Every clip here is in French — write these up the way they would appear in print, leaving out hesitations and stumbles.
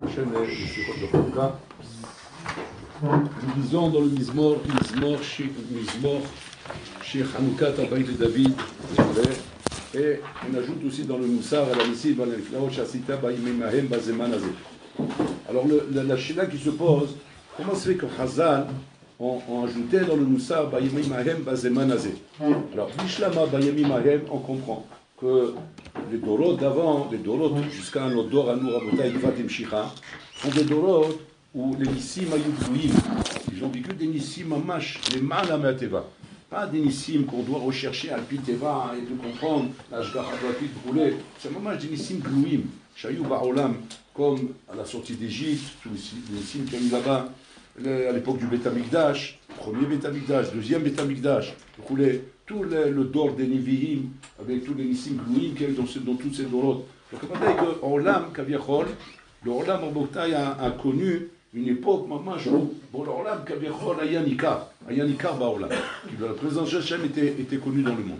Chaîne de Sukkot de Hanouka. Nous lisons dans le Mizmor Shir Hanoukat Abayit David, et on ajoute aussi dans le Moussar à la Missile Balaniflaot Shasita Baïmé Mahem Bazeman Azé. Alors la Shila qui se pose, comment se fait que Hazal ont ajouté dans le Moussar Baïmé Mahem Bazeman Azé? Alors, Bishlama Baïmé Mahem, on comprend que les Dorot d'avant, les Dorot jusqu'à un Odor Anour Abota Ikvatim Shicha, sont des Dorot où les Nissim Ayubouim, ils ont vécu des Nissim Mamash, les Malamateva. Pas des Nissim qu'on doit rechercher à Piteva et de comprendre, la Shgacha Pratit brûlée. C'est Mamash des Nissim Glouim, Shayou Baolam, comme à la sortie d'Égypte, tous les Nissim qu'il y a eu là-bas, à l'époque du Beth Amikdash, premier Beth Amikdash, deuxième Beth Amikdash, tout le dor des Nevi'im, avec tous les Nissim Glouim qu'il y a eu dans toutes ces dorotes. Donc, on va dire que Olam Kaviachol, le Olam Rabotai a connu une époque, maman, bon, le Olam Kaviachol Ayanikar Baolam, la présence d'Hachem était connue dans le monde.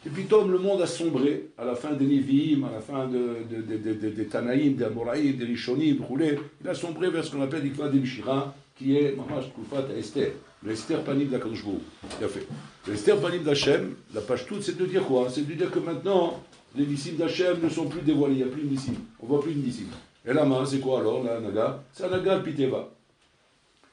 Et puis, Tom, le monde a sombré à la fin des Nevi'im, à la fin des Tanaïm, des Amoraïm, des Rishonim, il a sombré vers ce qu'on appelle l'Ikva des Mishira, qui est, maman, Koufat Esther, l'Esther Panim d'Akadosh Baruch Hu. Il a fait. L'Esther Panim d'Hachem, la page toute, c'est de dire quoi? C'est de dire que maintenant, les Nissim d'Hachem ne sont plus dévoilés, il n'y a plus de Nissim, on ne voit plus de Nissim. Et la main, c'est quoi alors, la Naga? C'est la Naga Piteva.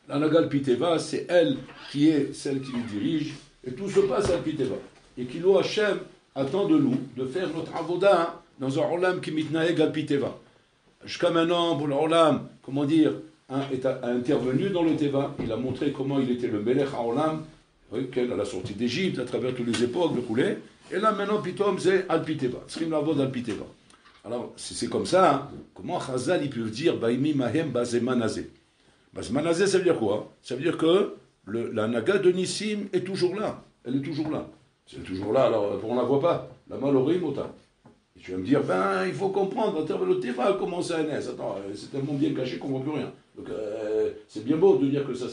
La Naga Piteva, c'est elle qui est celle qui nous dirige, et tout se passe à Piteva. Et Kilo Hachem attend de nous de faire notre avoda dans un Olam qui mitnaeg al Piteva. Jusqu'à maintenant, pour le Olam, comment dire, a intervenu dans le Teva, il a montré comment il était le Melech Olam, à la sortie d'Égypte, à travers toutes les époques, le coulé. Et là maintenant, Pitom, c'est al Piteva. Srim Lavod al Piteva. Alors, si c'est comme ça, hein, comment Chazal, ils peuvent dire Baïmi Mahem Bazemanazé? Bazemanazé, ça veut dire quoi? Ça veut dire que la Naga de Nissim est toujours là. Elle est toujours là. C'est toujours là, alors on ne la voit pas. La Malorim, autant. Et tu vas me dire, il faut comprendre, le Teva commence à naître. Attends, c'est tellement bien caché qu'on ne voit plus rien. Donc, c'est bien beau de dire que ça,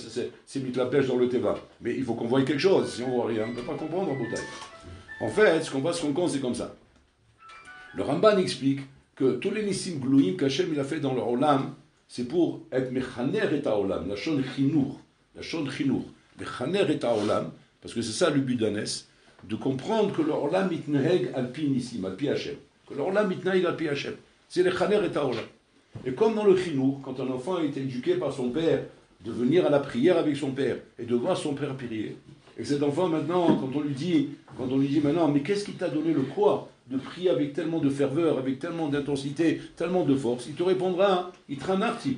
c'est mis la pêche dans le Teva. Mais il faut qu'on voie quelque chose. Si on ne voit rien, on ne peut pas comprendre en bouteille. En fait, ce qu'on compte, c'est comme ça. Le Ramban explique que tous les Nissim Glouim qu'Hachem il a fait dans le Olam, c'est pour être Mechaner et Olam, la Shon Chinour. La Shon Chinour. Mechaner et Olam, parce que c'est ça le but d'Anes, de comprendre que le Olam mitneheg al-pi Nissim, al-pi Hachem. Que le Olam mitneheg al-pi Hachem. C'est le Chaner et Olam. Et comme dans le Chinour, quand un enfant est éduqué par son père, de venir à la prière avec son père, et de voir son père prier, et cet enfant maintenant, quand on lui dit maintenant, mais qu'est-ce qui t'a donné le poids de prier avec tellement de ferveur, avec tellement d'intensité, tellement de force, il te répondra, il te ranarti.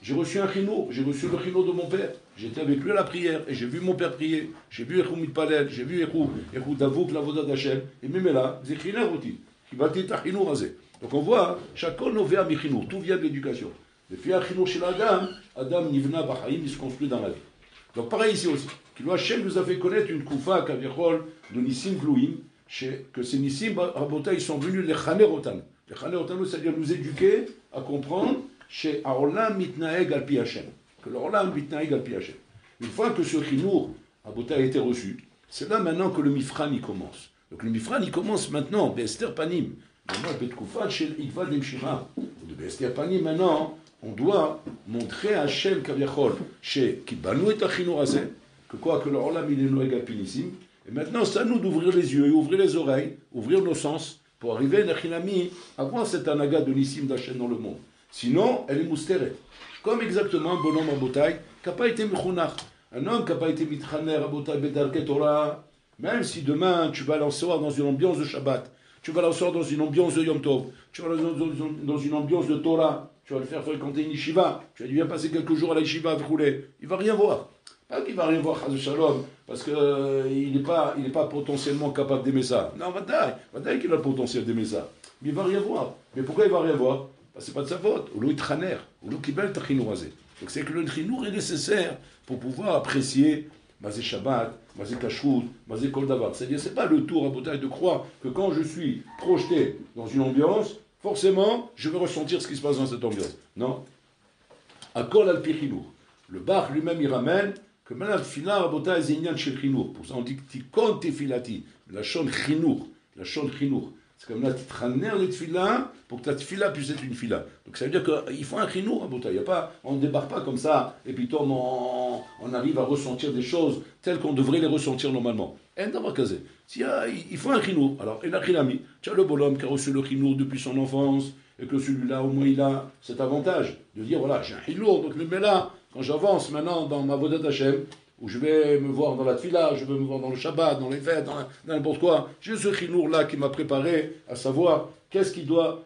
J'ai reçu un chino, j'ai reçu le chino de mon père, j'étais avec lui à la prière, et j'ai vu mon père prier, j'ai vu Echou Mitpalel, j'ai vu Echou Davouk, la Voda d'Hachem, et même là, c'est chiner aussi, qui va t'être un chino rasé. Donc on voit, chacun nous vient à mi-chino, tout vient de l'éducation. Le fait un chino chez Adam Nivna Bahaïm, il se construit dans la vie. Donc pareil ici aussi, Kilo Hachem nous a fait connaître une koufa, kavichol, de Nissim Glouim, que ces Nissim, Rabota, ils sont venus les Chaner Otan. Les Chaner Otan, c'est-à-dire nous éduquer à comprendre chez Aolam Mitnaeg al-Pi Hachem. Que le Olam Mitnaeg al-Pi Hachem. Une fois que ce Chinour, Rabota, a été reçu, c'est là maintenant que le Mifran y commence. Donc le Mifran y commence maintenant, Bester Panim. Maintenant, Betkoufa, chez Ikva Demshira. De Bester Panim, maintenant, on doit montrer à Hachem Kaviachol, chez Kibanu et Achinour Azeh, que quoi, que le Olam il est Noeg al-Pi Nissim. Et maintenant, c'est à nous d'ouvrir les yeux, ouvrir les oreilles, ouvrir nos sens, pour arriver, Nachinami, à voir cette anaga de Nissim d'Hachem dans le monde. Sinon, elle est moustérée. Comme exactement un bonhomme à Botaï, qui n'a pas été Mechunach. Un homme qui n'a pas été Mitchaner à Botaï, Bedarke Torah, même si demain tu vas l'asseoir dans une ambiance de Shabbat, tu vas l'asseoir dans une ambiance de Yom Tov, tu vas dans une ambiance de Torah, tu vas le faire fréquenter une yeshiva, tu vas lui bien passer quelques jours à la yeshiva, il ne va rien voir. Pas qu'il va rien voir, Chaz Shalom, parce qu'il n'est pas potentiellement capable d'aimer ça. Non, Vadaï qu'il a le potentiel d'aimer ça. Mais il ne va rien voir. Mais pourquoi il ne va rien voir? Ce n'est pas de sa faute. Ou l'eau est traner, ou l'eau qui belle tachinourasé. Donc c'est que le trinour est nécessaire pour pouvoir apprécier Mazé Shabbat, Mazé Kashrut, Mazé Kol Davar. C'est-à-dire, ce n'est pas le tour à bouteille de croire que quand je suis projeté dans une ambiance, forcément, je vais ressentir ce qui se passe dans cette ambiance. Non. À Kol al-Pichinour. Le Bach lui-même, il ramène que maintenant, le filar, Rabota, est zénian chez le chinour. Pour ça, on dit Tikon tefilati, la shon chinour, C'est comme là, tu traînes les tefila pour que ta tefila puisse être une fila. Donc ça veut dire qu'il faut un chinour à Bota. On ne débarque pas comme ça, et puis on arrive à ressentir des choses telles qu'on devrait les ressentir normalement. Il faut un chinour. Alors, et la chilami, tu as le bonhomme qui a reçu le chinour depuis son enfance, et que celui-là, au moins, il a cet avantage de dire, voilà, j'ai un chinour, donc mais là, quand j'avance maintenant dans ma Vodat Hashem, où je vais me voir dans la tefila, je vais me voir dans le Shabbat, dans les fêtes, dans n'importe quoi. J'ai ce chinour-là qui m'a préparé à savoir qu'est-ce qui doit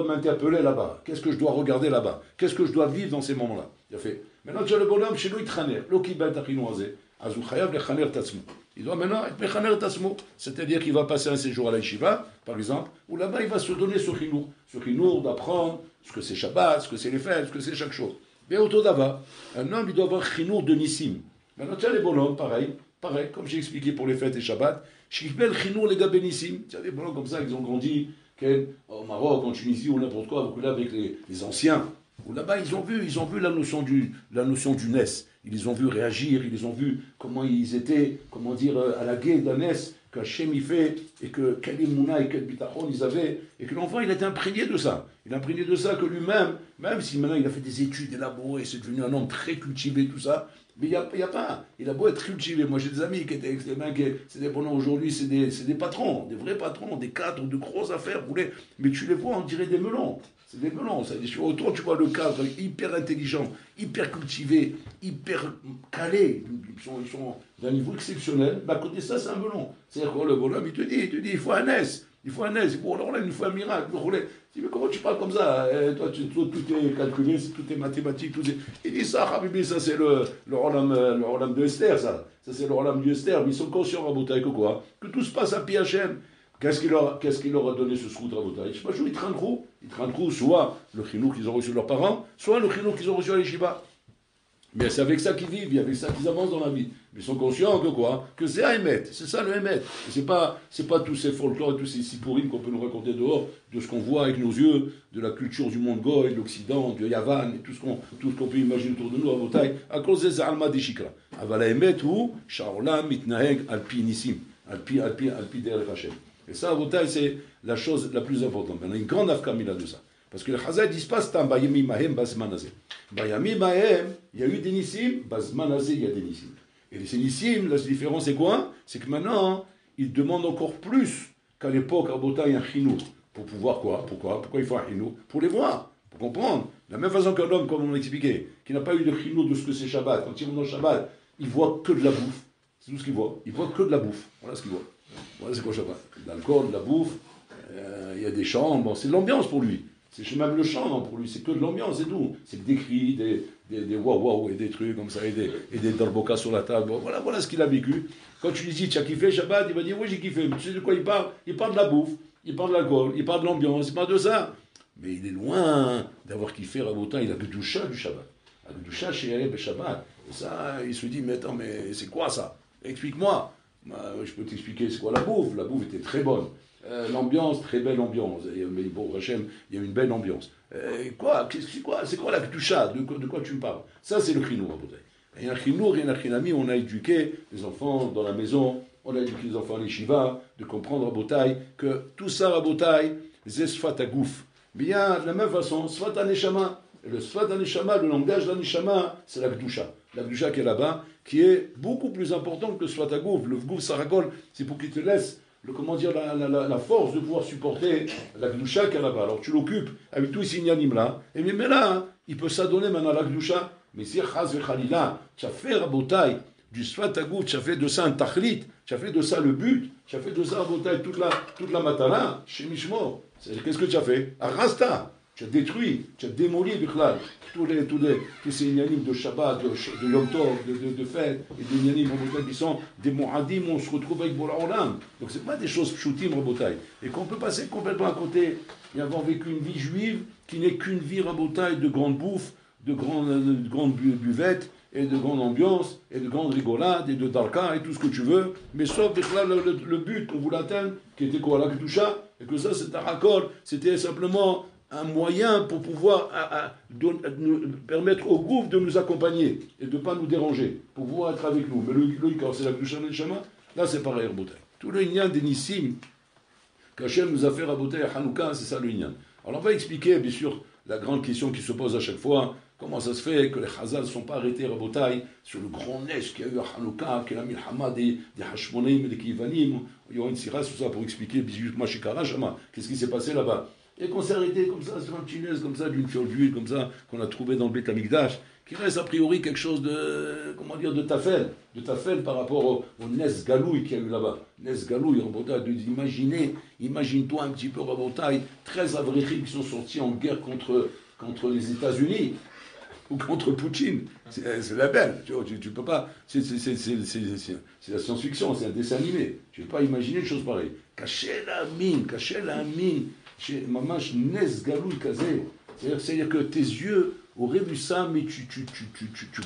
m'interpeller là-bas, qu'est-ce que je dois regarder là-bas, qu'est-ce que je dois vivre dans ces moments-là. Il a fait. Maintenant, tu as le bonhomme, chez lui, il traîne. Il doit maintenant être mechaner tatsmo, c'est-à-dire qu'il va passer un séjour à la yeshiva, par exemple, où là-bas, il va se donner ce chinour d'apprendre ce que c'est Shabbat, ce que c'est les fêtes, ce que c'est chaque chose. Mais au Todava, un homme, il doit avoir chinour de Nissim. Maintenant, tu as les bonhommes, pareil, comme j'ai expliqué pour les fêtes et Shabbat, Shikbel Chinour les Gabenissim, tu as des bonhommes comme ça, ils ont grandi au Maroc, en Tunisie ou n'importe quoi, beaucoup là avec les anciens, où là-bas ils ont vu la notion du NES, ils les ont vu réagir, ils les ont vu comment ils étaient, comment dire, à la guet d'un NES, qu'Hachem y fait, et que quel Emouna et quel Bitachon ils avaient, et que l'enfant il était imprégné de ça. Il est imprégné de ça que lui-même, même si maintenant il a fait des études élaborées, c'est devenu un homme très cultivé, tout ça, mais il a beau être cultivé. Moi j'ai des amis qui étaient extrêmement, c'est des bonhommes aujourd'hui, c'est des patrons, des vrais patrons, des cadres de grosses affaires, mais tu les vois, on dirait des melons. C'est des melons, ça. Autant tu vois le cadre hyper intelligent, hyper cultivé, hyper calé, ils sont d'un niveau exceptionnel, mais à côté de ça, c'est un melon. C'est-à-dire que le bonhomme, il te dit, il faut un S. Il faut un S. Bon, alors là, il faut un miracle. Tu dis, mais comment tu parles comme ça? Toi, tout est calculé, tout est mathématique, Il dit ça, Habibi, ça c'est le rolam de Esther, ça. Ça c'est le rolam de Esther. Mais ils sont conscients, Rabotai, que quoi? Que tout se passe à Piachem. Qu'est-ce qu'il leur a donné ce scout Rabotai? Je sais pas, ils traîneront soit le chinou qu'ils ont reçu de leurs parents, soit le chinou qu'ils ont reçu à l'Yeshiva. Mais c'est avec ça qu'ils vivent, c'est avec ça qu'ils avancent dans la vie. Mais ils sont conscients que quoi? Que c'est Ahmed, c'est ça le Ahmed. C'est pas tous ces folklores et tous ces sipourines qu'on peut nous raconter dehors, de ce qu'on voit avec nos yeux, de la culture du monde goy, de l'Occident, de Yavan, et tout ce qu'on peut imaginer autour de nous à Botaï, à cause des Alma des Shikra. Aval Ahmed ou Shaolam Mitnaheg Alpi Nissim, Alpi Derech Hashem. Et ça, à Botaï, c'est la chose la plus importante. On a une grande afkamila de ça. Parce que le Chazal dit pas Tam Bayami Mahem Bazmanazé. Bayami Mahem, il y a eu des Nissim, Bazmanazé, il y a des Nissim. Et ces Nissim, la différence c'est quoi? C'est que maintenant, ils demandent encore plus qu'à l'époque, à Botaï, un chinour. Pour pouvoir quoi? Pourquoi il faut un chinour? Pour les voir, pour comprendre. De la même façon qu'un homme, comme on l'a expliqué, qui n'a pas eu de chinour de ce que c'est Shabbat, quand il va dans le Shabbat, il voit que de la bouffe. C'est tout ce qu'il voit. Il voit que de la bouffe. Voilà ce qu'il voit. Voilà c'est quoi Shabbat? De l'alcool, de la bouffe, il y a des chants, bon, c'est de l'ambiance pour lui. C'est même le chant, non, pour lui, c'est que de l'ambiance et tout. C'est des cris, des waouh et des trucs comme ça, et des darbokas sur la table. Bon, voilà ce qu'il a vécu. Quand tu lui dis, tu as kiffé Shabbat, il va dire, oui, j'ai kiffé. Mais tu sais de quoi il parle? Il parle de la bouffe, il parle de l'alcool, il parle de l'ambiance, il parle de ça. Mais il est loin d'avoir kiffé Rabotin, il a Gdusha du Shabbat. Gdusha chez Areb et Shabbat. Et ça, il se dit, mais attends, mais c'est quoi ça? Explique-moi. Je peux t'expliquer c'est quoi la bouffe. La bouffe était très bonne. L'ambiance, très belle ambiance. Mais bon, Hachem, il y a une belle ambiance. C'est quoi la Kedusha? De quoi tu me parles? Ça, c'est le chinour, Rabotai. Il y a un chinour et un chinami, on a éduqué les enfants dans la maison, on a éduqué les enfants à l'Yeshiva, de comprendre, Rabotai, que tout ça, Rabotai, c'est Sfat Agouf. Bien, de la même façon, Sfat Aneshama. Et le Sfat Aneshama, le langage d'Aneshama, c'est la Kedusha. La Kedusha qui est là-bas, qui est beaucoup plus important que le Sfat Agouf. Le Gouf Sarakol, c'est pour qu'il te laisse la force de pouvoir supporter la Gdusha qu'il y a là-bas. Alors tu l'occupes avec tous ces ignanim là, et mais là, hein, il peut s'adonner maintenant à la Gdusha, mais si Chaz Vechalila, tu as fait Rabotai, du Sfat Agouf, tu as fait de ça un Tachlit, tu as fait de ça le but, tu as fait de ça Rabotai toute la matana, chez Mishmo. Qu'est-ce que tu as fait? Arrasta, tu as détruit, tu as démoli Bichlal, tous ces ignanim de Shabbat, de Yom Tov, de fête, et des ignanim qui sont des Mohadim, on se retrouve avec Bola Olam. Donc c'est pas des choses pshoutim, Rabotai. Et qu'on peut passer complètement à côté et avoir vécu une vie juive qui n'est qu'une vie, Rabotai, de grande bouffe, de grande buvette, et de grande ambiance, et de grande rigolade, et de darka, et tout ce que tu veux, mais sauf le but qu'on voulait atteindre, qui était quoi, la Kedusha, et que ça c'est un raccord, c'était simplement un moyen pour pouvoir permettre au gouffre de nous accompagner, et de ne pas nous déranger, pour pouvoir être avec nous. Mais le quand c'est la Kedusha de Neshama, là c'est pareil, Rabotai. Tout le lien des Nissim, qu'Hachem nous a fait raboter à Hanouka, c'est ça le Inyan. Alors on va expliquer, bien sûr, la grande question qui se pose à chaque fois, comment ça se fait que les Chazal ne sont pas arrêtés rabotaï sur le grand neige qu'il y a eu à Hanouka, qu'il y a la Milhama des Hashmonaim et des Kivanim. Il y aura une sirah sur ça pour expliquer, qu'est-ce qui s'est passé là-bas. Et qu'on s'est arrêté comme ça, sur un petit neige, comme ça, d'une fiole d'huile, comme ça, qu'on a trouvé dans le Beth Amikdash, qui reste a priori quelque chose de, comment dire, de tafel par rapport au Nes Galouï qu'il y a eu là-bas. Nes Galouï, imagine-toi un petit peu, Rabotaï, 13 avréchim qui sont sortis en guerre contre les États-Unis, ou contre Poutine. C'est la belle, tu peux pas, c'est la science-fiction, c'est un dessin animé. Tu ne peux pas imaginer une chose pareille. Cacher la mine, chez Mamash Nes Galouï Kazé. C'est-à-dire que tes yeux auraient vu ça, mais tu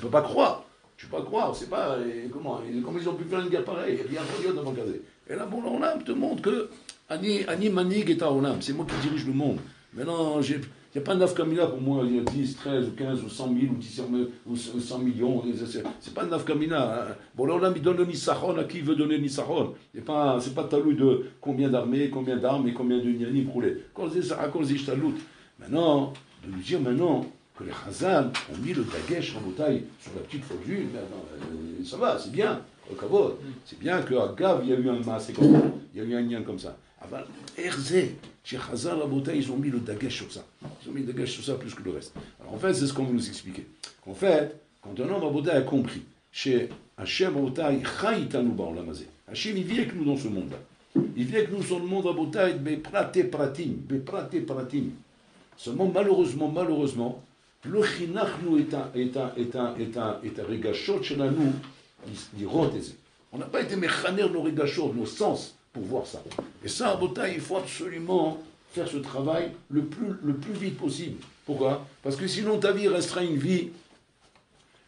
peux pas croire. Tu peux pas croire, c'est pas... Comment ils ont pu faire une guerre pareille? Il y a rien devant Kazé. Et là, bon, l'Olam te montre que Ani Manig est à Olam, c'est moi qui dirige le monde. Maintenant, il n'y a pas de nafkamina pour moi, il y a 10, 13, ou 15, ou 100 000, ou 100 millions, c'est pas de nafkamina. Hein. Bon, l'Olam, il donne le Nisachon à qui il veut donner le Nisachon. C'est pas talou de combien d'armées, combien d'armes et combien de nianim brûlés. Maintenant, de nous dire que les Chazal ont mis le dagesh Rabotaï sur la petite fortune, ça va, c'est bien, au Kavod. C'est bien qu'à Gav, il y a eu un massé comme ça, il y a eu un lien comme ça. Aval, Erzé, chez Chazal Rabotaï, ils ont mis le dagesh sur ça. Ils ont mis le dagesh sur ça plus que le reste. Alors en fait, c'est ce qu'on veut nous expliquer. En fait, quand un homme Rabotaï a compris, chez Hachem Rabotaï, Chaïtanu Ba'olamazé. Hachem, il vit avec nous dans ce monde-là. Il vit avec nous dans le monde Rabotaï, Beprate Pratim. Seulement, malheureusement, le chinachnu est un regashot chez nous, on n'a pas été mechaner nos regashot, nos sens, pour voir ça. Et ça, à Botaï, il faut absolument faire ce travail le plus vite possible. Pourquoi? Parce que sinon, ta vie restera une vie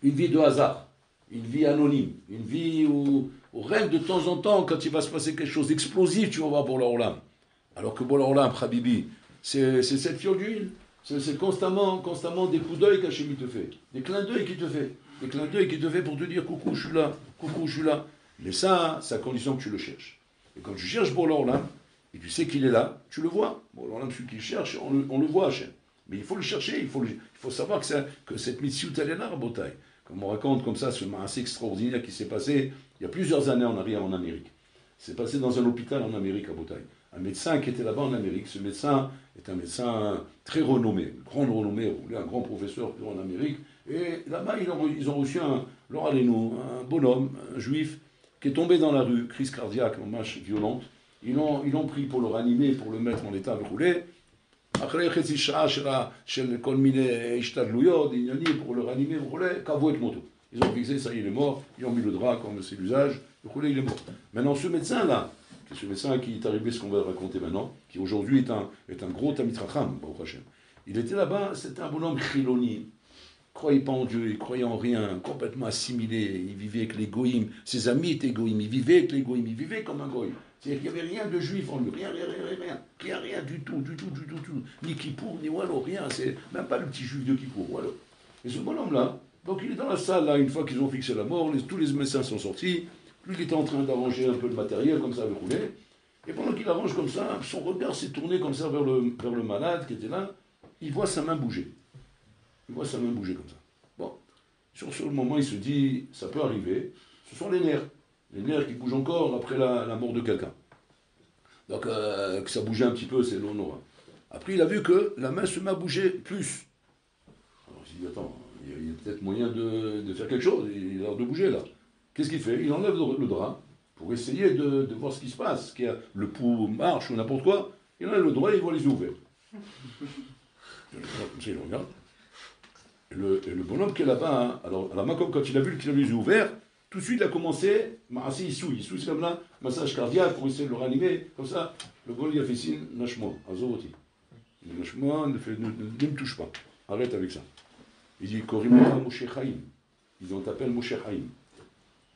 de hasard, une vie anonyme, une vie où rêve de temps en temps, quand il va se passer quelque chose d'explosif, tu vas voir Bola Olam. Alors que Bola Olam, Habibi, c'est cette fiole d'huile. C'est constamment des coups d'œil qu'Hachem te fait. Des clins d'œil qu'il te fait. Des clins d'œil qu'il te fait pour te dire coucou, je suis là. Mais ça, c'est à condition que tu le cherches. Et quand tu cherches Bola Olam, et tu sais qu'il est là, tu le vois. Bola Olam, celui qui cherche, on le voit, Hachem. Mais il faut le chercher, il faut savoir que cette mitzvah, elle est là, Rabotaï. Comme on raconte comme ça, ce assez extraordinaire qui s'est passé il y a plusieurs années en arrière en Amérique. C'est passé dans un hôpital en Amérique, à Botaï. Un médecin qui était là-bas en Amérique, ce médecin est un médecin très renommé, grande renommée, un grand professeur en Amérique, et là-bas ils ont reçu un bonhomme, un juif, qui est tombé dans la rue, crise cardiaque, en marche violente. Ils l'ont pris pour le ranimer, pour le mettre en état de rouler. Après, pour le ranimer, ils ont fixé, ça y est, il est mort, ils ont mis le drap comme c'est l'usage, le roulé, il est mort. Maintenant, ce médecin-là, ce médecin qui est arrivé, ce qu'on va raconter maintenant, qui aujourd'hui est un gros Tamid Chacham, Baruch Hashem. Il était là-bas, c'était un bonhomme chiloni, il croyait pas en Dieu, il croyait en rien, complètement assimilé, il vivait avec les goïms, ses amis étaient goïms, il vivait avec les goïms, il vivait comme un goïm. C'est-à-dire qu'il n'y avait rien de juif en lui, rien du tout. Ni Kippour, ni Wallo, rien, c'est même pas le petit juif de Kippour, Wallo. Et ce bonhomme-là, donc il est dans la salle, là, une fois qu'ils ont fixé la mort, tous les médecins sont sortis. Lui, il était en train d'arranger un peu le matériel, comme ça, avec rouler. Et pendant qu'il arrange comme ça, son regard s'est tourné comme ça vers le malade qui était là. Il voit sa main bouger. Comme ça. Bon. Sur ce moment, il se dit, ça peut arriver. Ce sont les nerfs. Les nerfs qui bougent encore après la mort de quelqu'un. Donc, que ça bougeait un petit peu, c'est l'honneur. Après, il a vu que la main se met à bouger plus. Alors, il s'est dit, attends, il y a peut-être moyen de faire quelque chose. Il a l'air de bouger, là. Qu'est-ce qu'il fait? Il enlève le drap pour essayer de voir ce qui se passe, qu'il y a le pouls marche ou n'importe quoi. Il enlève le drap et il voit les yeux ouverts. Comme ça, il regarde. Et le bonhomme qui est là-bas, hein, alors quand il a vu qu'il a les yeux ouverts, tout de suite il a commencé, il souille comme là, massage cardiaque pour essayer de le ranimer, comme ça. Le bonhomme il a fait signe, lâche-moi, azoroti. Lâche-moi, ne me touche pas, arrête avec ça. Il dit, Korimota Moshe Chaim. Ils t'appellent Moshe Chaim.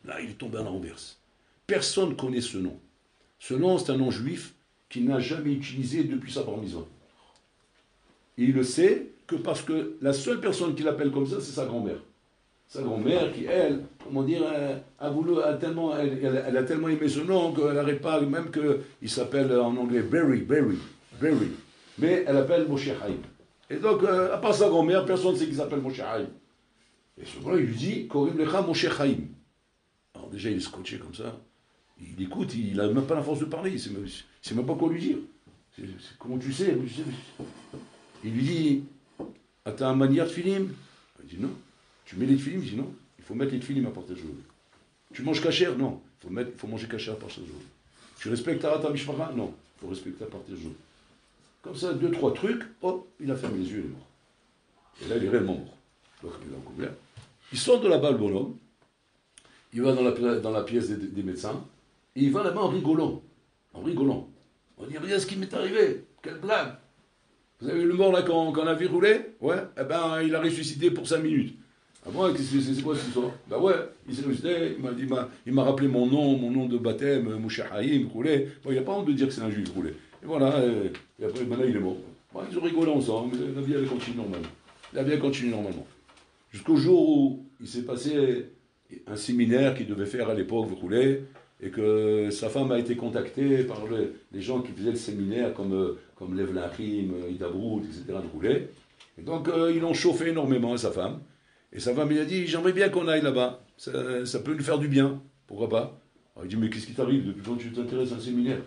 Là, il est tombé à la renverse. Personne ne connaît ce nom. Ce nom, c'est un nom juif qu'il n'a jamais utilisé depuis sa bar mitzvah. Et il le sait que parce que la seule personne qui l'appelle comme ça, c'est sa grand-mère. Sa grand-mère qui, elle, comment dire, elle a tellement aimé ce nom qu'elle n'arrête pas, même qu'il s'appelle en anglais Berry. Mais elle appelle Moshe Haïm. Et donc, à part sa grand-mère, personne ne sait qu'il s'appelle Moshe Haïm. Et ce moment-là, il lui dit, Korim Lecha Moshe Haïm. Alors déjà, il est scotché comme ça. Il écoute, il n'a même pas la force de parler. Il ne sait même pas quoi lui dire. Comment tu sais? Il lui dit, ah, t'as un manière de film? Il dit non. Tu mets les films? Il dit non. Il faut mettre les films à partir de jour. Tu manges cachère? Non. Il faut manger cachère à partir de jour. Tu respectes ta mishpara? Non. Il faut respecter à partir de jour. Comme ça, 2-3 trucs, hop, il a fermé les yeux, il est mort. Et là, il est réellement mort. Donc, il est couvert. Il sort de là-bas, le bonhomme. Il va dans la pièce des médecins. Et il va là-bas en rigolant. En rigolant. On dit, regarde ce qui m'est arrivé. Quelle blague. Vous avez vu le mort là quand on a vu rouler? Ouais. Eh ben, il a ressuscité pour 5 minutes. Ah bon, c'est quoi cette histoire? Ben ouais, il s'est ressuscité, il m'a rappelé mon nom de baptême, Moshe Haïm, roulé. Bon, il n'a pas honte de dire que c'est un juif, roulé. Et voilà, et après, maintenant il est mort. Bon, ils ont rigolé ensemble, mais la vie avait continué normalement. La vie a continué normalement. Jusqu'au jour où il s'est passé un séminaire qu'il devait faire à l'époque, roulé, et que sa femme a été contactée par les gens qui faisaient le séminaire, comme Lev Lachim, Ida Brout, etc., roulé. Et donc, ils l'ont chauffé énormément, sa femme. Et sa femme, il a dit, j'aimerais bien qu'on aille là-bas. Ça peut nous faire du bien. Pourquoi pas? Alors, il dit, mais qu'est-ce qui t'arrive depuis quand tu t'intéresses à un séminaire?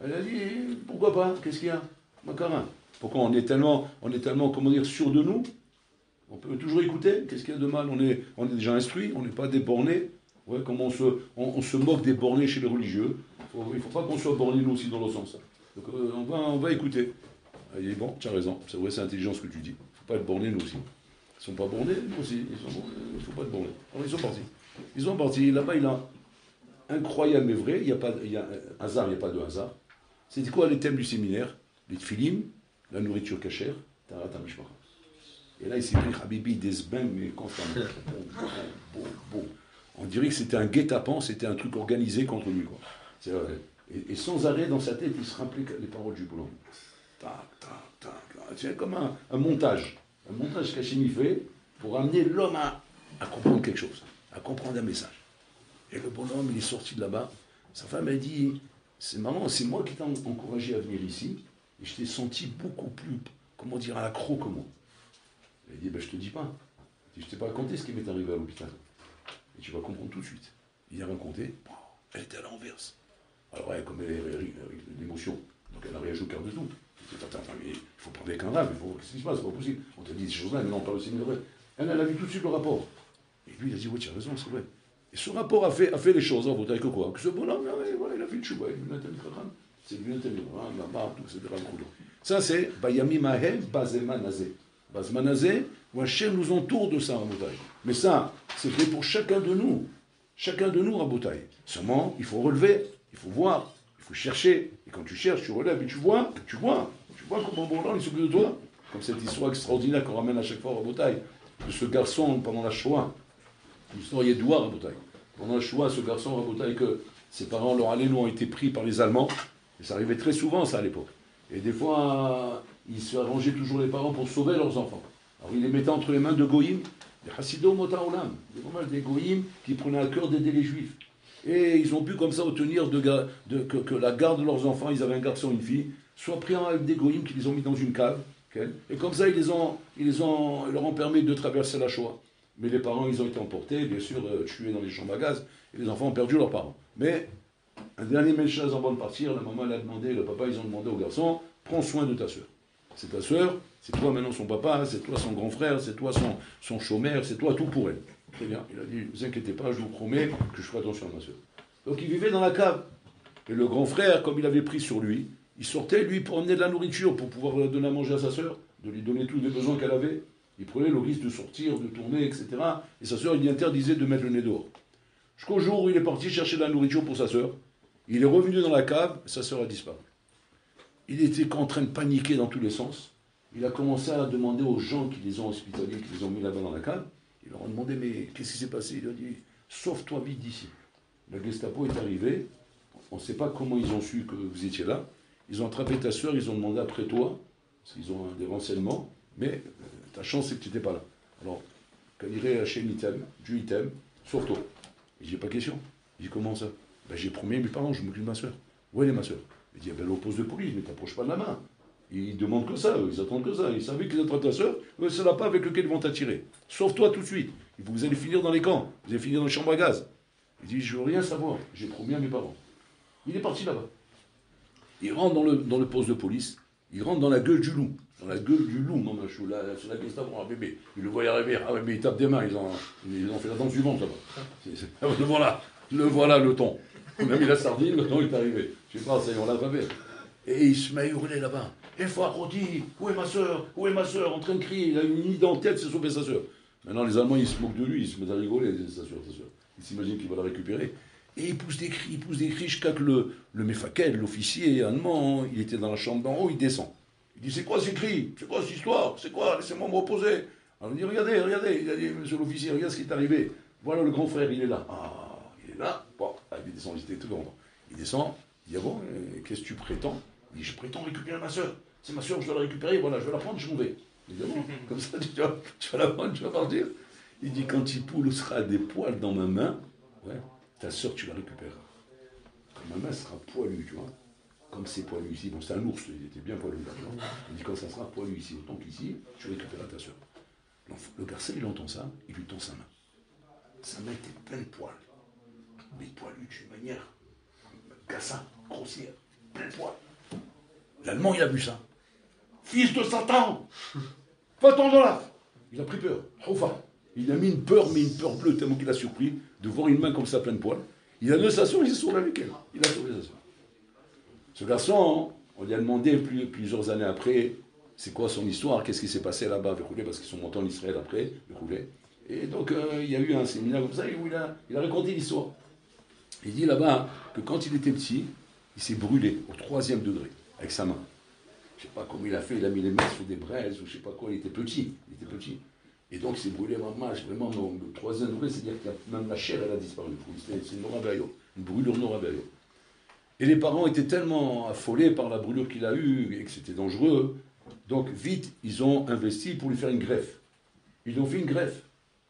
Elle a dit, pourquoi pas? Qu'est-ce qu'il y a? Macarin. Pourquoi on est tellement, comment dire, sûr de nous? On peut toujours écouter. Qu'est-ce qu'il y a de mal? On est déjà instruits, on n'est pas des bornés. Ouais, comme on se moque des bornés chez les religieux. Il ne faut pas qu'on soit bornés nous aussi dans le sens. Donc on va écouter. Il dit, bon, tu as raison, c'est vrai, c'est intelligent ce que tu dis. Il ne faut pas être bornés nous aussi. Ils ne sont pas bornés, nous aussi. Il ne faut pas être bornés. Alors ils sont partis. Ils sont partis. Là-bas, il a incroyable mais vrai. Il y a hasard, il n'y a pas de hasard. C'était quoi les thèmes du séminaire? Les tfilim, la nourriture cachère, Tarat HaMishpacha. Et là, il s'est pris Habibi des bains, mais constamment. Bon. On dirait que c'était un guet-apens, c'était un truc organisé contre lui, quoi. Et sans arrêt dans sa tête, il se rappelait les paroles du boulot. Tac, tac, tac. C'est comme un montage. Un montage qu'Hachem fait pour amener l'homme à comprendre quelque chose, à comprendre un message. Et le bonhomme, il est sorti de là-bas. Sa femme a dit, c'est marrant, c'est moi qui t'ai encouragé à venir ici, et je t'ai senti beaucoup plus, comment dire, accro que moi. Elle a dit, ben, je te dis pas. Je t'ai pas raconté ce qui m'est arrivé à l'hôpital. Et tu vas comprendre tout de suite. Il a raconté, elle était à l'envers. Alors elle, comme elle est l'émotion, donc elle a réagi au quart de tout. Attends, mais il faut parler avec un rave, qu'est-ce qui se passe, c'est pas possible. On t'a dit ces choses-là, mais non, on parle aussi de vrai. Elle a vu tout de suite le rapport. Et lui, il a dit, oui, tu as raison, c'est vrai. Et ce rapport a fait les choses, en que quoi? Que ce bonhomme, voilà, il a fait le chouba, il a tenu Khacham, c'est lui, il a tenu la barbe, tout, etc. Ça, c'est Bayami Mahem, Bazemanazé. Bazemanazé, où Hachem nous entoure de ça, Rabotaï. Mais ça, c'est fait pour chacun de nous. Chacun de nous, Rabotaï. Seulement, il faut relever, il faut voir, il faut chercher. Et quand tu cherches, tu relèves et tu vois comment bon il s'occupe de toi. Comme cette histoire extraordinaire qu'on ramène à chaque fois à Rabotaï, de ce garçon pendant la Shoah. L'histoire Yédoua, Rabotaï. Pendant la Shoah, ce garçon, Rabotaï, que ses parents, leur allélu, ont été pris par les Allemands. Et ça arrivait très souvent, ça, à l'époque. Et des fois, ils se arrangeaient toujours les parents pour sauver leurs enfants. Alors, ils les mettaient entre les mains de Goïm, des Hassido Motaolam, des Goïm qui prenaient à cœur d'aider les Juifs. Et ils ont pu comme ça obtenir que la garde de leurs enfants, ils avaient un garçon et une fille, soit pris avec des Goïm qui les ont mis dans une cave. Et comme ça, ils leur ont permis de traverser la Shoah. Mais les parents, ils ont été emportés, bien sûr, tués dans les chambres à gaz, et les enfants ont perdu leurs parents. Mais un dernier message avant de partir, la maman l'a demandé, le papa, ils ont demandé au garçon, prends soin de ta sœur. C'est ta sœur, c'est toi maintenant son papa, c'est toi son grand frère, c'est toi son chômeur, c'est toi tout pour elle. Très bien, il a dit, ne vous inquiétez pas, je vous promets que je ferai attention à ma sœur. Donc il vivait dans la cave. Et le grand frère, comme il avait pris sur lui, il sortait, lui, pour emmener de la nourriture, pour pouvoir donner à manger à sa sœur, de lui donner tous les besoins qu'elle avait. Il prenait le risque de sortir, de tourner, etc. Et sa sœur, il lui interdisait de mettre le nez dehors. Jusqu'au jour où il est parti chercher de la nourriture pour sa sœur. Il est revenu dans la cave, sa sœur a disparu. Il était en train de paniquer dans tous les sens. Il a commencé à demander aux gens qui les ont hospitalisés, qui les ont mis là-bas dans la cave. Ils leur ont demandé, mais qu'est-ce qui s'est passé? Il a dit, sauve-toi vite d'ici. La Gestapo est arrivée. On ne sait pas comment ils ont su que vous étiez là. Ils ont attrapé ta sœur, ils ont demandé après toi, parce qu'ils ont des renseignements, mais ta chance c'est que tu n'étais pas là. Alors, quand il irait Hachem il t'aime, Dieu il t'aime, sauf toi. Il dit, pas question. Il dit, comment ça? Ben, j'ai promis à mes parents, je m'occupe de ma soeur. Où elle est ma soeur? Il dit, ben, au poste de police, mais t'approches pas de la main. Ils demandent que ça, ils attendent que ça. Ils savaient qu'ils attrapent ta soeur, c'est là pas avec lequel ils vont t'attirer. Sauve-toi tout de suite. Vous allez finir dans les camps, vous allez finir dans les chambres à gaz. Il dit, je veux rien savoir, j'ai promis à mes parents. Il est parti là-bas. Il rentre dans le poste de police, il rentre dans la gueule du loup. Dans la gueule du loup, non, sur la Gestapo, un bébé. Il le voit arriver, ah ouais, mais il tape des mains, ils ont fait la danse du ventre là-bas. Le voilà le ton. On a mis la sardine, le ton est arrivé. Je sais pas, ça y est, on l'a attrapé. Et il se met à hurler là-bas. Et Rodi, où est ma soeur? Où est ma soeur? En train de crier, il a une idée en tête, c'est sauver sa soeur. Maintenant, les Allemands, ils se moquent de lui, ils se mettent à rigoler, sa soeur. Ils s'imaginent qu'il va la récupérer. Et il pousse des cris, jusqu'à que le Mefakel, l'officier allemand, il était dans la chambre d'en haut, il descend. Il dit, c'est quoi ces cris? C'est quoi cette histoire? C'est quoi? Laissez-moi me reposer. Alors il dit, regardez, il a dit, monsieur l'officier, regarde ce qui est arrivé. Voilà le grand frère, il est là. Ah, il est là. Bon, il descend, il était tout content. Il descend, il dit, ah bon, qu'est-ce que tu prétends? Il dit, je prétends récupérer ma soeur. C'est ma soeur, je dois la récupérer, voilà, je vais la prendre, je m'en vais. Il dit, ah bon, comme ça, tu vas la prendre, tu vas partir. Il dit, quand il poussera des poils dans ma main, ouais, ta soeur, tu la récupéreras. Quand ma main sera poilue, tu vois. Comme c'est poilu ici, bon, c'est un ours, il était bien poilu là. Il dit, quand ça sera poilu ici, autant qu'ici, tu récupéreras ta soeur. Le garçon, il entend ça, il lui tend sa main. Sa main était pleine de poils. Mais poilu d'une manière cassante, grossière, plein de poils. L'Allemand, il a vu ça. Fils de Satan, va-t'en de là. Il a pris peur. Enfin, il a mis une peur, mais une peur bleue, tellement qu'il a surpris de voir une main comme ça pleine de poils. Il a donné sa soeur, il s'est sauvé avec elle. Il a sauvé sa soeur. Ce garçon, on lui a demandé plusieurs années après, c'est quoi son histoire, qu'est-ce qui s'est passé là-bas, parce qu'ils sont montés en Israël après, et donc il y a eu un séminaire comme ça où il a raconté l'histoire. Il dit là-bas que quand il était petit, il s'est brûlé au 3e degré, avec sa main. Je ne sais pas comment il a fait, il a mis les mains sur des braises, ou je ne sais pas quoi, il était petit. Et donc il s'est brûlé vraiment au 3e degré, c'est-à-dire que même la chair, elle a disparu. C'est une noravériole, une brûlure noravériole. Et les parents étaient tellement affolés par la brûlure qu'il a eue et que c'était dangereux. Donc vite, ils ont investi pour lui faire une greffe. Ils ont fait une greffe.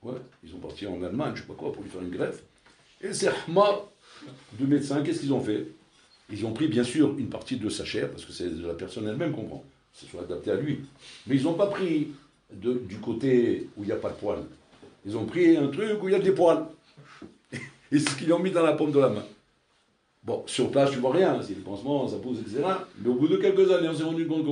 Ouais, ils sont partis en Allemagne, je ne sais pas quoi, pour lui faire une greffe. Et ces deux médecins, qu'est-ce qu'ils ont fait? Ils ont pris bien sûr une partie de sa chair, parce que c'est de la personne elle-même qu'on prend. Que ce soit adapté à lui. Mais ils n'ont pas pris du côté où il n'y a pas de poils. Ils ont pris un truc où il y a des poils. Et c'est ce qu'ils ont mis dans la paume de la main. Bon, sur place, tu vois rien, c'est les pansements, ça pousse, etc. Mais au bout de quelques années, on s'est rendu compte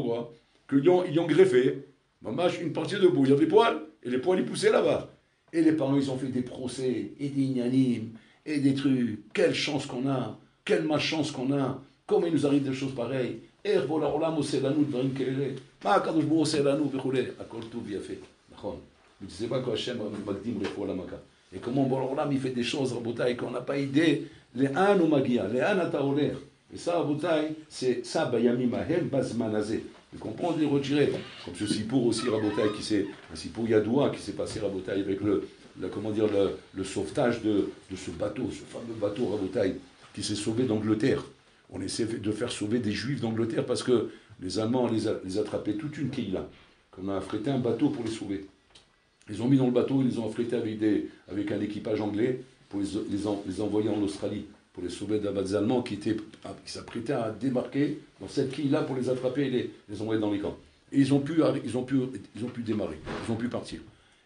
qu'ils ont greffé, une partie de bout, il y avait des poils, et les poils, ils poussaient là-bas. Et les parents, ils ont fait des procès, et des ignanimes, et des trucs. Quelle chance qu'on a, quelle malchance qu'on a, comment il nous arrive des choses pareilles. Et voilà, on l'a c'est la nous, dans une kéré. Ma quand je vous c'est la nous, à quoi tout bien fait. D'accord. Mais tu sais pas quoi, Hachem, Magdim, Refou, la Maka. Et comment Borolam, il fait des choses, Rabotai, qu'on n'a pas idée. Les an ou magia, les an ataoler. Et ça, Rabotai, c'est ça, Bayami Mahem, Bazmanazé. Vous comprenez, les retirer. Comme ce Sipour aussi, Rabotai, un Sipour Yadoua, qui s'est passé, Rabotai, avec le sauvetage de ce bateau, ce fameux bateau, Rabotai, qui s'est sauvé d'Angleterre. On essaie de faire sauver des Juifs d'Angleterre parce que les Allemands les attrapaient toute une Keïla. On a affrété un bateau pour les sauver. Ils ont mis dans le bateau, ils les ont affrétés avec un équipage anglais pour les envoyer en Australie, pour les sauver des Allemands qui s'apprêtaient à débarquer dans cette quille-là pour les attraper et les envoyer dans les camps. Et ils ont pu démarrer, ils ont pu partir.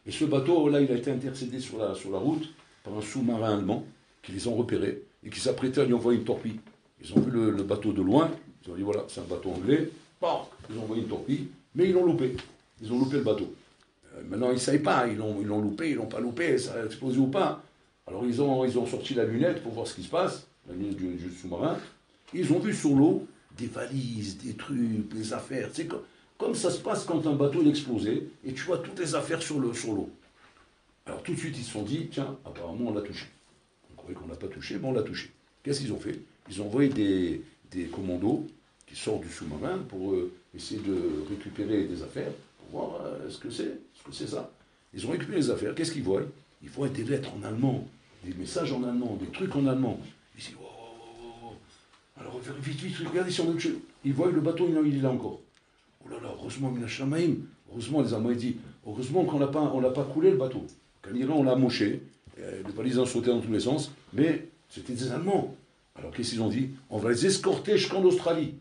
Et ce bateau-là, il a été intercédé sur la route par un sous-marin allemand qui les ont repérés et qui s'apprêtait à lui envoyer une torpille. Ils ont vu le bateau de loin, ils ont dit voilà, c'est un bateau anglais, ils ont envoyé une torpille, mais ils l'ont loupé. Ils ont loupé le bateau. Maintenant, ils ne savaient pas, ils l'ont loupé, ils l'ont pas loupé, ça a explosé ou pas. Alors ils ont sorti la lunette pour voir ce qui se passe, la lunette du sous-marin. Ils ont vu sur l'eau des valises, des trucs, des affaires. C'est comme ça se passe quand un bateau est explosé et tu vois toutes les affaires sur l'eau. Alors tout de suite ils se sont dit, tiens, apparemment on l'a touché. On croyait qu'on ne l'a pas touché, mais on l'a touché. Qu'est-ce qu'ils ont fait? Ils ont envoyé des commandos qui sortent du sous-marin pour essayer de récupérer des affaires, pour voir ce que c'est ça. Ils ont récupéré les affaires, qu'est-ce qu'ils voient? Ils voient des lettres en allemand, des messages en allemand, des trucs en allemand. Ils disent, oh. Alors vite, regardez sur notre jeu. Ils voient que le bateau, il est là encore. Oh là là, heureusement, heureusement les Allemands, ils disent, heureusement qu'on n'a pas coulé le bateau. qu'en Iran, on l'a amoché, les partisans sautaient dans tous les sens, mais c'était des Allemands. Alors qu'est-ce qu'ils ont dit? On va les escorter jusqu'en Australie.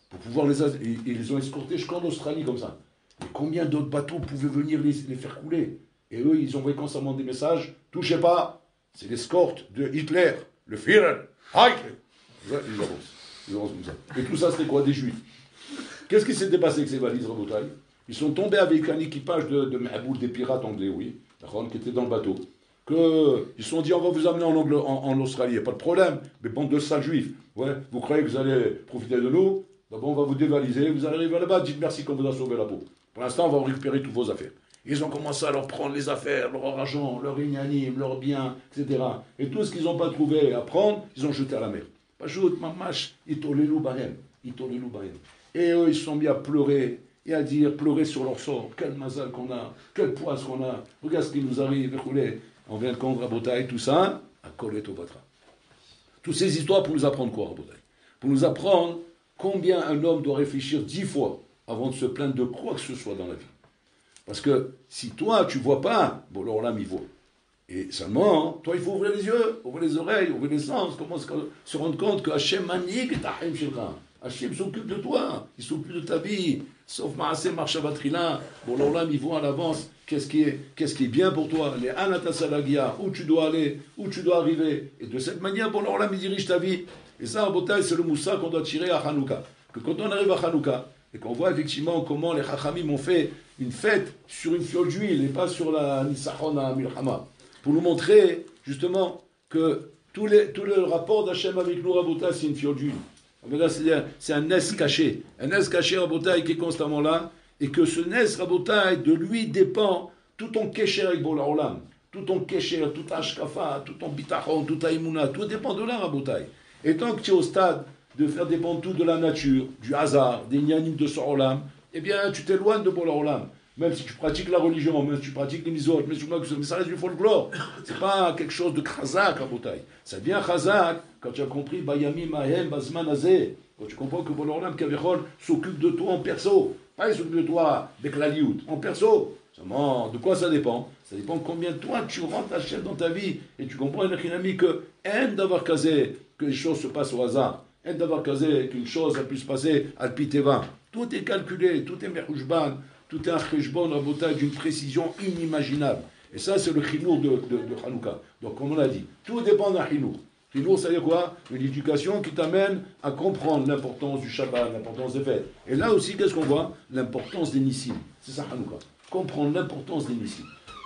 Pour pouvoir ils les ont escortés jusqu'en Australie comme ça. Et combien d'autres bateaux pouvaient venir les faire couler? Et eux, ils envoyaient constamment des messages, touchez pas, c'est l'escorte de Hitler, le Führer, Heil. Ils avancent comme ça. Et tout ça, c'était quoi? Des Juifs. Qu'est-ce qui s'était passé avec ces valises, Rabotai? Ils sont tombés avec un équipage de Maboul, des pirates anglais, oui, qui étaient dans le bateau. Ils se sont dit, on va vous amener en Australie, il n'y a pas de problème, mais bande de sales juifs. Ouais, vous croyez que vous allez profiter de nous? D'abord, on va vous dévaliser, vous allez arriver là-bas, dites merci qu'on vous a sauvé la peau. Pour l'instant, on va récupérer toutes vos affaires. Ils ont commencé à leur prendre les affaires, leur argent, leur ignanim, leurs biens, etc. Et tout ce qu'ils n'ont pas trouvé à prendre, ils ont jeté à la mer. Pas joute, mamash, itolelu barem. Et eux, ils se sont mis à pleurer et à dire, pleurer sur leur sort. Quel mazal qu'on a, quel poisse qu'on a, regarde ce qui nous arrive, écoulez. On vient de contre Rabotai, tout ça, à Kolet Ovatra. Toutes ces histoires pour nous apprendre quoi, Rabotai? Pour nous apprendre combien un homme doit réfléchir 10 fois avant de se plaindre de quoi que ce soit dans la vie. Parce que si toi, tu ne vois pas, bon, alors là, il voit. Et seulement, toi, il faut ouvrir les yeux, ouvrir les oreilles, ouvrir les sens, commencer à se rendre compte que Hachem manik et Tahim Shilcha. Hachem s'occupe de toi, il s'occupe de ta vie. Sauf Maaseh Marshavatrila, bon, alors là, il voit à l'avance qu'est-ce qui est bien pour toi, les Anatasalagia, où tu dois aller, où tu dois arriver. Et de cette manière, bon, alors là, il dirige ta vie. Et ça, en Botaï, c'est le moussa qu'on doit tirer à Hanouka. Que quand on arrive à Hanouka, et qu'on voit effectivement comment les Chachamim ont fait une fête sur une fiole d'huile et pas sur la Nisachona Milchama, pour nous montrer justement que tout le rapport d'Hachem avec nous, Rabotai, c'est une fiole d'huile. C'est un nes caché. Un nes caché, Rabotai, qui est constamment là, et que ce nes, Rabotai, de lui dépend tout ton kécher avec Bola Olam, tout ton kécher, tout ton ashkafa, tout ton bitachon, tout ton imuna, tout dépend de là, Rabotai. Et tant que tu es au stade de faire dépendre tout de la nature, du hasard, des nianim de son Olam, eh bien, tu t'éloignes de Bola Olam. Même si tu pratiques la religion, même si tu pratiques les misotes, mais ça reste du folklore. C'est pas quelque chose de chazak, Rabotai. Ça devient chazak quand tu as compris Bayami Mahem Bazman Azeh. Quand tu comprends que Bola Olam Kavechol s'occupe de toi en perso. Pas il s'occupe de toi avec la liout, en perso. Seulement, de quoi ça dépend? Ça dépend combien toi tu rentres Hachem dans ta vie. Et tu comprends, Enochinami, que en d'avoir casé, que les choses se passent au hasard. En d'avoir casé, qu'une chose a pu se passer à l'piteva. Tout est calculé, tout est merhouchban. Tout est un cheshbon, Rabotai, d'une précision inimaginable. Et ça, c'est le chinour de Hanouka. Donc, comme on l'a dit, tout dépend d'un chinour. Chinour, ça veut dire quoi? Une éducation qui t'amène à comprendre l'importance du Shabbat, l'importance des fêtes. Et là aussi, qu'est-ce qu'on voit? L'importance des Nissim. C'est ça, Hanouka. Comprendre l'importance des Nissim.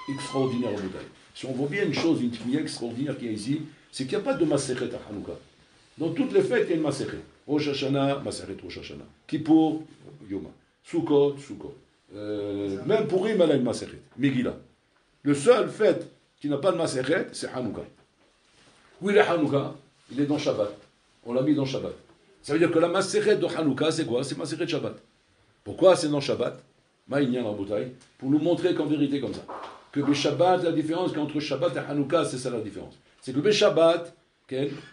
Extraordinaire, Rabotai. Si on voit bien une chose, une technique extraordinaire qui est ici, c'est qu'il n'y a pas de Maseret à Hanouka. Dans toutes les fêtes, il y a une Maseret. Rosh Hashanah, Maseret Rosh Hashanah. Kippour, Yoma. Sukkot, Sukkot. Même pour Purim, elle a une Maseret, Megillah. Le seul fête qui n'a pas de Maseret, c'est Hanouka. Où il est Hanouka? Il est dans Shabbat. On l'a mis dans Shabbat. Ça veut dire que la Maseret de Hanouka, c'est quoi? C'est Maseret Shabbat. Pourquoi c'est dans Shabbat? Maïnyan Rabotai, pour nous montrer qu'en vérité, comme ça, que le Shabbat, la différence entre Shabbat et Hanouka, c'est ça la différence. C'est que le Shabbat,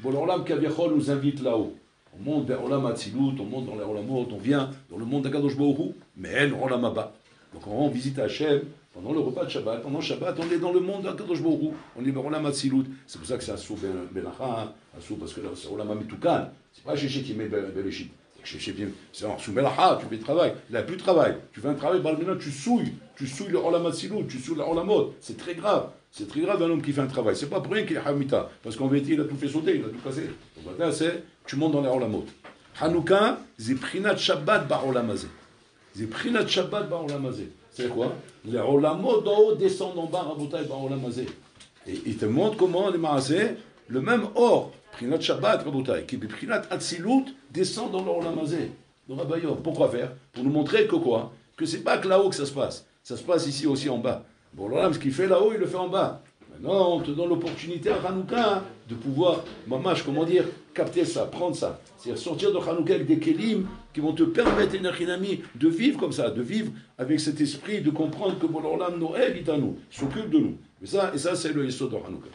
Bolam Kaviachol nous invite là-haut. On monte vers Olam Atzilut, on monte dans les Olamot, on vient dans le monde d'Akadosh Baruch Hu, mais en Olam Haba. Donc on rend visite à Hachem pendant le repas de Shabbat. Pendant Shabbat, on est dans le monde d'Akadosh Baruch Hu, on est vers Olam Atzilut. C'est pour ça que c'est Assou Belacha, Assou parce que c'est Olam Amitukan. C'est pas Chéché qui met Beleshit. C'est Assou Belacha, tu fais le travail. Il n'a plus de travail. Tu fais un travail, maintenant tu souilles le Olam Atzilut, tu souilles le Olamot. C'est très grave. C'est très grave un homme qui fait un travail. C'est pas pour rien qu'il est Hamita. Parce qu'en vérité, il a tout fait sauter, il a tout cassé. Donc maintenant, c'est, tu montes dans les Olamot. Hanouka, c'est Prinat Shabbat Ba'olamazé. C'est Prinat Shabbat Ba'olamazé. C'est quoi? Les Olamot d'en haut descendent en bas, Rabotai Ba'olamazé. Et il te montre comment les Maasé, le même or, Prinat Shabbat, Rabotai, qui est Prinat Atzilut, descend dans l'Olamazé. Dans Rabayov. Pourquoi faire? Pour nous montrer que quoi? Que c'est pas que là-haut que ça se passe. Ça se passe ici aussi en bas. Bon, là, ce qu'il fait là-haut, il le fait en bas. Maintenant, on te donne l'opportunité à Hanouka de pouvoir, mamash, comment dire, capter ça, prendre ça. C'est-à-dire sortir de Hanouka avec des kelim qui vont te permettre, Enochinami, de vivre comme ça, de vivre avec cet esprit, de comprendre que Bolam Noël est à nous, s'occupe de nous. Et ça c'est le yesod de Hanouka.